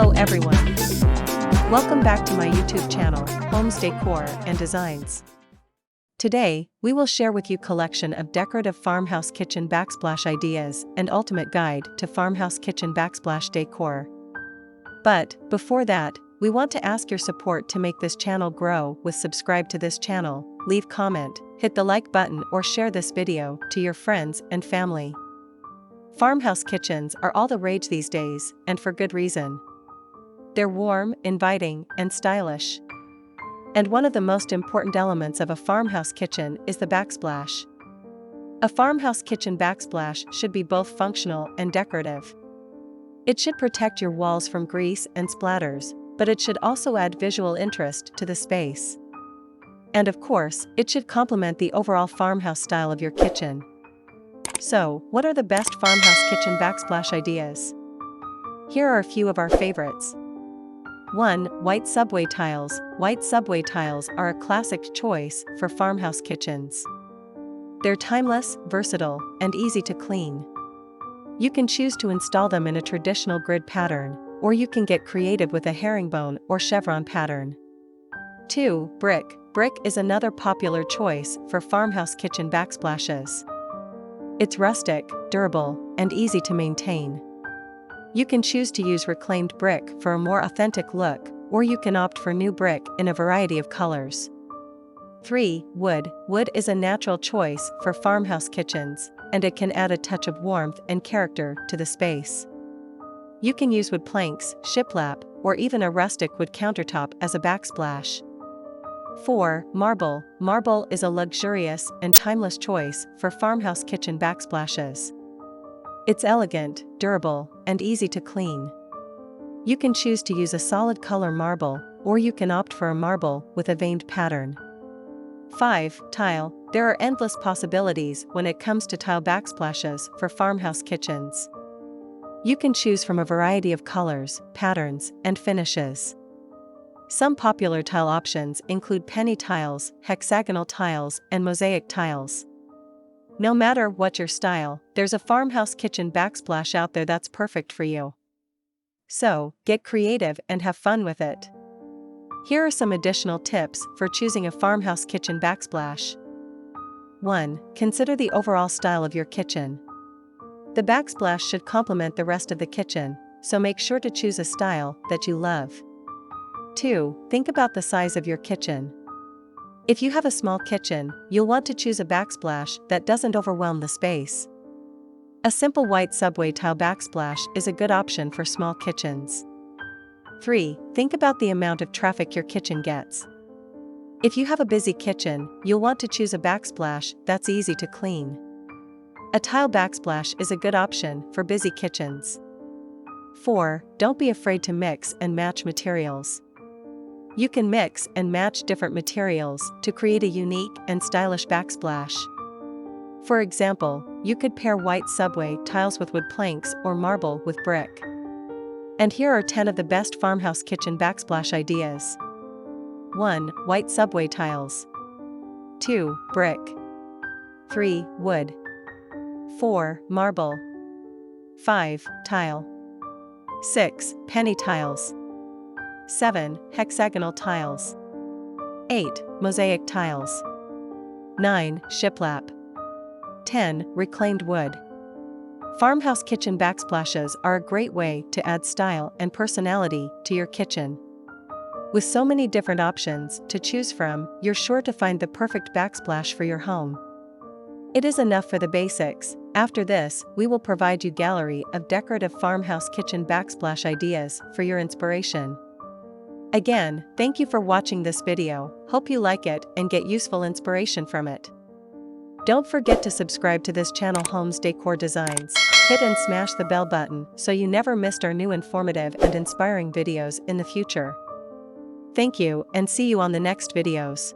Hello everyone. Welcome back to my YouTube channel, Homes Decor and Designs. Today, we will share with you collection of decorative farmhouse kitchen backsplash ideas and ultimate guide to farmhouse kitchen backsplash decor. But, before that, we want to ask your support to make this channel grow with subscribe to this channel, leave comment, hit the like button or share this video to your friends and family. Farmhouse kitchens are all the rage these days, and for good reason. They're warm, inviting, and stylish. And one of the most important elements of a farmhouse kitchen is the backsplash. A farmhouse kitchen backsplash should be both functional and decorative. It should protect your walls from grease and splatters, but it should also add visual interest to the space. And of course, it should complement the overall farmhouse style of your kitchen. So, what are the best farmhouse kitchen backsplash ideas? Here are a few of our favorites. 1. White subway tiles. White subway tiles are a classic choice for farmhouse kitchens. They're timeless, versatile, and easy to clean. You can choose to install them in a traditional grid pattern, or you can get creative with a herringbone or chevron pattern. 2. Brick. Brick is another popular choice for farmhouse kitchen backsplashes. It's rustic, durable, and easy to maintain. You can choose to use reclaimed brick for a more authentic look, or you can opt for new brick in a variety of colors. 3. Wood. Wood is a natural choice for farmhouse kitchens, and it can add a touch of warmth and character to the space. You can use wood planks, shiplap, or even a rustic wood countertop as a backsplash. 4. Marble. Marble is a luxurious and timeless choice for farmhouse kitchen backsplashes. It's elegant, durable, and easy to clean. You can choose to use a solid color marble, or you can opt for a marble with a veined pattern. 5. Tile. There are endless possibilities when it comes to tile backsplashes for farmhouse kitchens. You can choose from a variety of colors, patterns, and finishes. Some popular tile options include penny tiles, hexagonal tiles, and mosaic tiles. No matter what your style, there's a farmhouse kitchen backsplash out there that's perfect for you. So, get creative and have fun with it. Here are some additional tips for choosing a farmhouse kitchen backsplash. 1. Consider the overall style of your kitchen. The backsplash should complement the rest of the kitchen, so make sure to choose a style that you love. 2. Think about the size of your kitchen. If you have a small kitchen, you'll want to choose a backsplash that doesn't overwhelm the space. A simple white subway tile backsplash is a good option for small kitchens. 3. Think about the amount of traffic your kitchen gets. If you have a busy kitchen, you'll want to choose a backsplash that's easy to clean. A tile backsplash is a good option for busy kitchens. 4. Don't be afraid to mix and match materials. You can mix and match different materials to create a unique and stylish backsplash. For example, you could pair white subway tiles with wood planks or marble with brick. And here are 10 of the best farmhouse kitchen backsplash ideas. 1. White subway tiles. 2. Brick. 3. Wood. 4. Marble. 5. Tile. 6. Penny tiles. 7. Hexagonal tiles. 8. Mosaic tiles. 9. Shiplap. 10. Reclaimed wood. Farmhouse kitchen backsplashes are a great way to add style and personality to your kitchen. With so many different options to choose from, you're sure to find the perfect backsplash for your home. It is enough for the basics. After this, we will provide you a gallery of decorative farmhouse kitchen backsplash ideas for your inspiration. Again, thank you for watching this video. Hope you like it and get useful inspiration from it. Don't forget to subscribe to this channel Homes Decor Designs. Hit and smash the bell button so you never missed our new informative and inspiring videos in the future. Thank you and see you on the next videos.